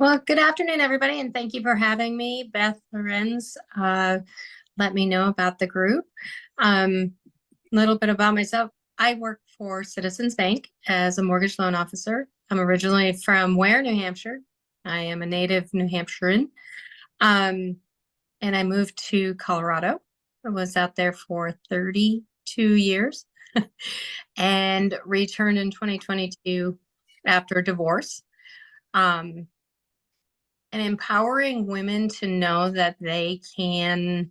Well, good afternoon, everybody, and thank you for having me. Beth Lorenz, let me know about the group. A little bit about myself. I work for Citizens Bank as a mortgage loan officer. I'm originally from Ware, New Hampshire. I am a native New Hampshirean. And I moved to Colorado. I was out there for 32 years and returned in 2022 after a divorce. And empowering women to know that they can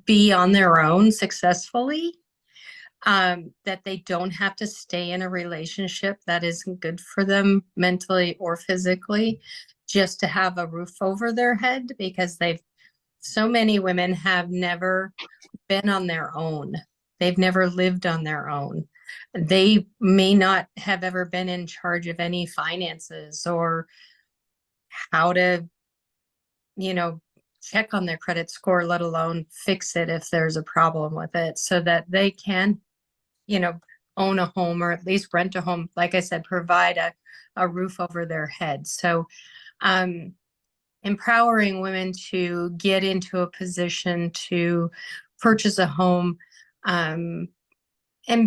be on their own successfully, that they don't have to stay in a relationship that isn't good for them mentally or physically, just to have a roof over their head, because so many women have never been on their own. They've never lived on their own. They may not have ever been in charge of any finances or how to, check on their credit score, let alone fix it if there's a problem with it, so that they can, own a home, or at least rent a home. Like I said, provide a roof over their head. So, empowering women to get into a position to purchase a home, and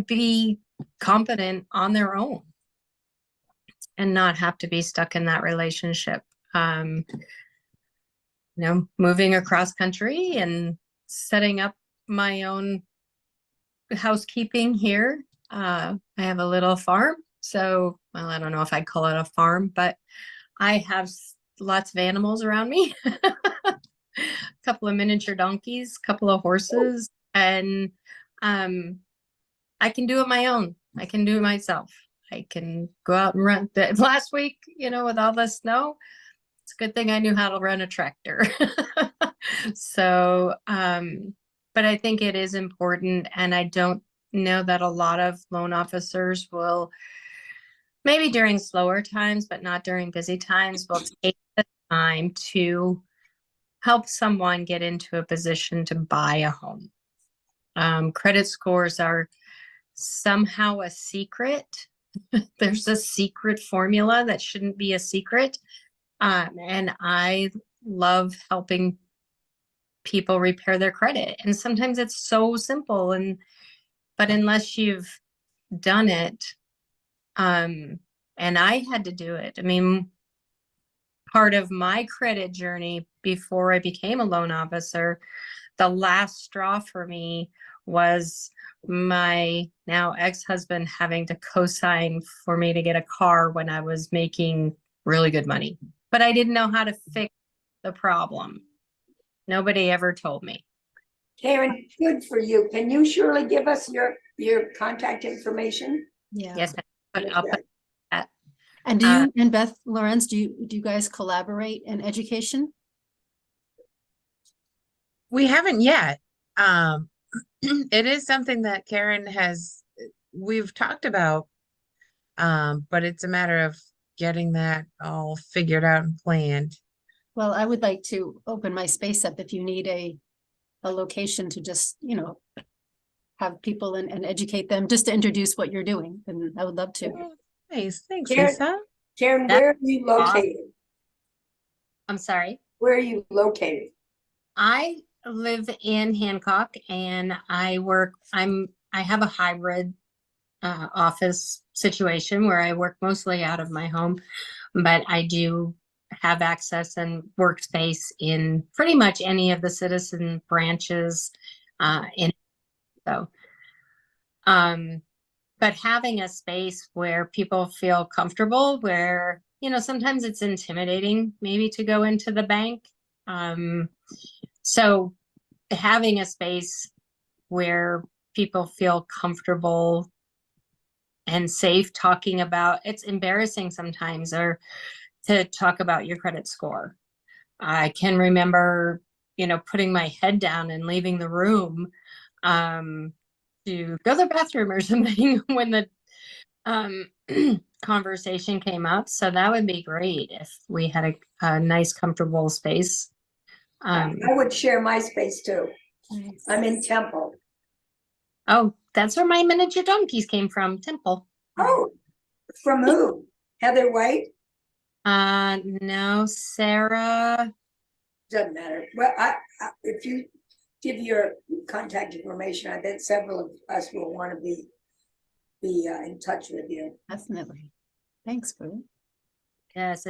be competent on their own and not have to be stuck in that relationship. Moving across country and setting up my own housekeeping here. I have a little farm. So, well, I don't know if I'd call it a farm, but I have lots of animals around me. A couple of miniature donkeys, a couple of horses, and I can do it my own. I can do it myself. I can go out and run. Last week, with all the snow, it's a good thing I knew how to run a tractor. So, but I think it is important, and I don't know that a lot of loan officers will, maybe during slower times, but not during busy times, will take the time to help someone get into a position to buy a home. Credit scores are somehow a secret. There's a secret formula that shouldn't be a secret. And I love helping people repair their credit. And sometimes it's so simple, but unless you've done it, and I had to do it. I mean, part of my credit journey before I became a loan officer, the last straw for me was my now ex-husband having to co-sign for me to get a car when I was making really good money. But I didn't know how to fix the problem. Nobody ever told me. Karen, good for you. Can you surely give us your contact information? Yeah. Yes, I'll put that. And do you and Beth Lorenz, do you guys collaborate in education? We haven't yet. It is something that we've talked about, but it's a matter of getting that all figured out and planned. Well, I would like to open my space up if you need a location to just, have people and educate them, just to introduce what you're doing. And I would love to. Nice. Thanks, Karen, Lisa. Karen, where are you located? I'm sorry. Where are you located? I live in Hancock, and I have a hybrid office situation where I work mostly out of my home, but I do have access and workspace in pretty much any of the citizen branches but having a space where people feel comfortable, where sometimes it's intimidating maybe to go into the bank, so having a space where people feel comfortable and safe talking about, it's embarrassing sometimes, or to talk about your credit score. I can remember, putting my head down and leaving the room to go to the bathroom or something when the conversation came up. So that would be great if we had a nice, comfortable space. I would share my space too. Nice. I'm in Temple. Oh, that's where my miniature donkeys came from, Temple. Oh, from who? Heather White? No, Sarah. Doesn't matter. Well, if you give your contact information, I bet several of us will want to be in touch with you. Definitely. Thanks, Boo. Yes.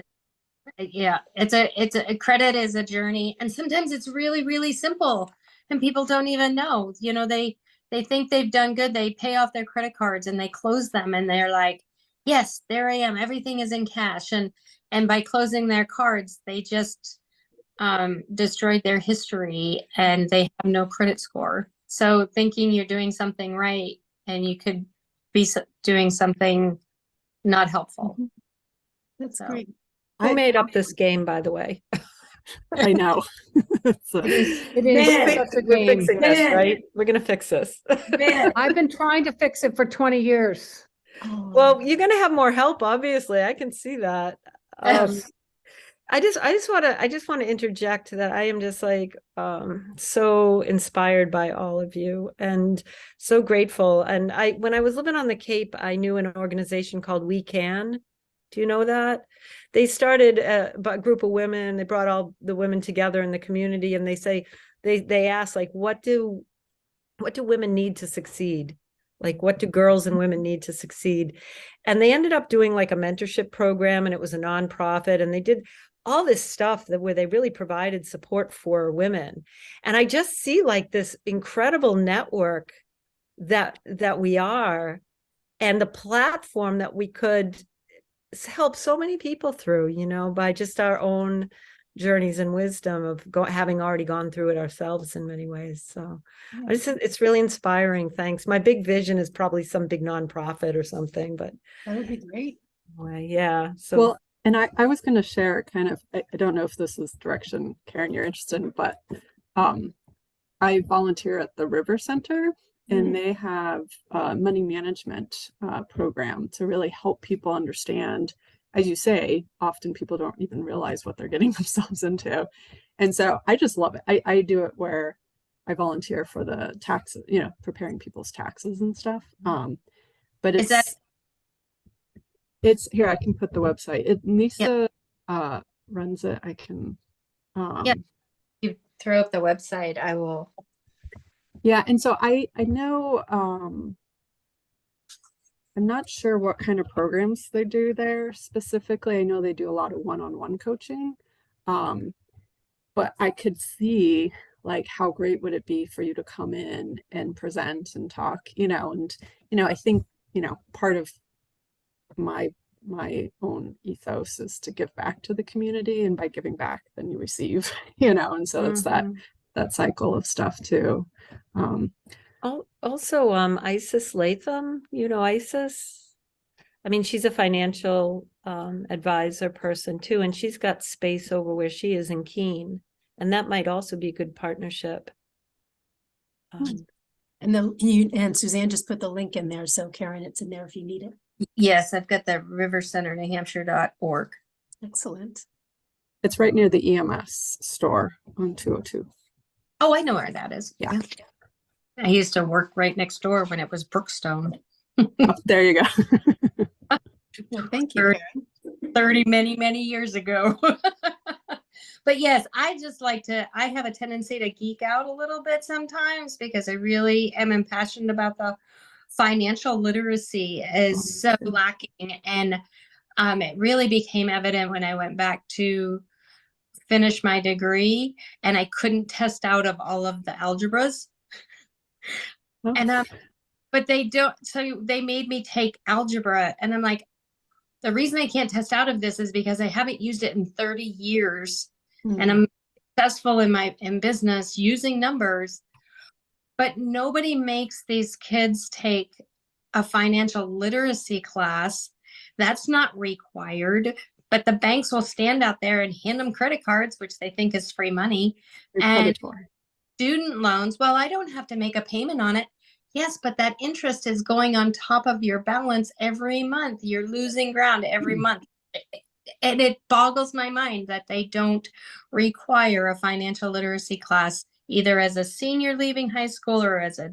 Yeah, it's a credit is a journey, and sometimes it's really, really simple, and people don't even know. You know, they think they've done good. They pay off their credit cards and they close them, and they're like, "Yes, there I am. Everything is in cash." And by closing their cards, they just destroyed their history, and they have no credit score. So thinking you're doing something right, and you could be doing something not helpful. That's So. great. Who made up this game, by the way? I know. So, It is Man, such a game. We're fixing this, Man. right? We're gonna fix this. Man, I've been trying to fix it for 20 years. Oh, Well, you're gonna have more help, obviously. I can see that. Yes. I just want to interject that I am just like so inspired by all of you and so grateful. And when I was living on the Cape, I knew an organization called We Can. Do you know that? They started a group of women. They brought all the women together in the community, and they ask, like, what do women need to succeed? Like, what do girls and women need to succeed? And they ended up doing like a mentorship program, and it was a nonprofit, and they did all this stuff where they really provided support for women. And I just see like this incredible network that we are, and the platform that we could help so many people through, you know, by just our own journeys and wisdom of having already gone through it ourselves in many ways. So it's really inspiring. Thanks. My big vision is probably some big nonprofit or something, but that would be great. anyway, yeah. So Well, and I was going to share kind of, I don't know if this is direction, Karen, you're interested in, but I volunteer at the River Center, and they have a money management program to really help people understand. As you say, often people don't even realize what they're getting themselves into. And so I just love it. I do it where I volunteer for the taxes, you know, preparing people's taxes and stuff. But Is that- it's here, I can put the website. Lisa runs it. I can You throw up the website, I will. Yeah, and so I know I'm not sure what kind of programs they do there specifically. I know they do a lot of one-on-one coaching. But I could see like how great would it be for you to come in and present and talk, you know, and I think, you know, part of my own ethos is to give back to the community, and by giving back then you receive, you know, and so it's that cycle of stuff too. also Isis Latham, you know, Isis, I mean, she's a financial advisor person too, and she's got space over where she is in Keene, and that might also be a good partnership. And Suzanne just put the link in there, so Karen, it's in there if you need it. Yes, I've got the River Center, New Hampshire.org. Excellent. It's right near the EMS store on 202. Oh, I know where that is. Yeah. I used to work right next door when it was Brookstone. Oh, there you go. Well, thank you, Very- Karen. 30 many years ago. But yes, I have a tendency to geek out a little bit sometimes because I really am impassioned about the financial literacy is so lacking. And it really became evident when I went back to finish my degree and I couldn't test out of all of the algebras. Oh. And but they don't, so they made me take algebra, and I'm like, the reason I can't test out of this is because I haven't used it in 30 years and I'm successful in business using numbers, but nobody makes these kids take a financial literacy class. That's not required, but the banks will stand out there and hand them credit cards, which they think is free money, and student loans. Well, I don't have to make a payment on it. Yes, but that interest is going on top of your balance every month. You're losing ground every month. And it boggles my mind that they don't require a financial literacy class, either as a senior leaving high school or as a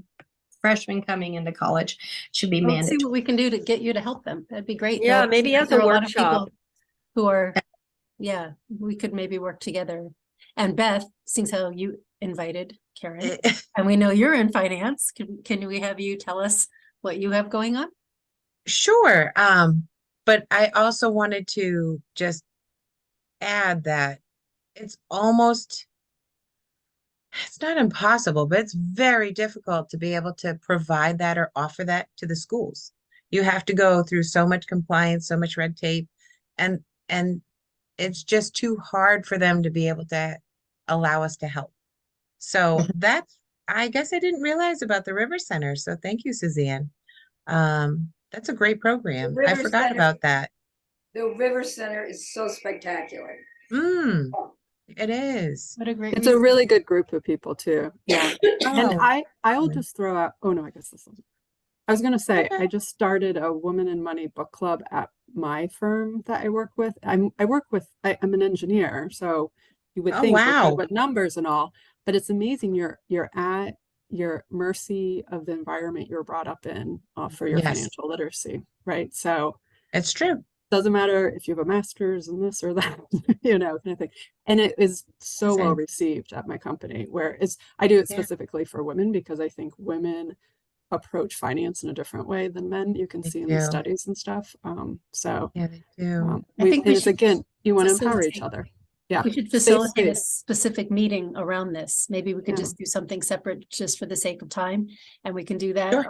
freshman coming into college. It should be Let's see mandatory. what we can do to get you to help them. That'd be great. Yeah, There- maybe as there a are lot of workshop. people who are Yeah, we could maybe work together. And Beth, since how you invited Karen, and we know you're in finance, can we have you tell us what you have going on? Sure. But I also wanted to just add that it's not impossible, but it's very difficult to be able to provide that or offer that to the schools. You have to go through so much compliance, so much red tape, and it's just too hard for them to be able to allow us to help. So I guess I didn't realize about the River Center. So thank you, Suzanne. That's a great program. I River forgot Center- about that. The River Center is so spectacular. It is. What a great It's a reason. really good group of people too. Yeah. And Oh, I'll just throw out, oh no, I guess this is, I was gonna say, Okay. I just started a Woman in Money book club at my firm that I work with. I'm an engineer, so you would Oh, think we're wow. good with numbers and all, but it's amazing you're at your mercy of the environment you're brought up in for your Yes. financial literacy, right? So It's true. doesn't matter if you have a master's in this or that, kind of thing. And it is so well Same. received at my company, where I do it Yeah. specifically for women because I think women approach finance in a different way than men. You can They see in the do. studies and stuff. Yeah, they do. I think we and it's should again, you want to empower each facilitate- other. Yeah. We should Safe facilitate a space. specific meeting around this. Maybe we could Yeah. just do something separate just for the sake of time, and we can do that Sure.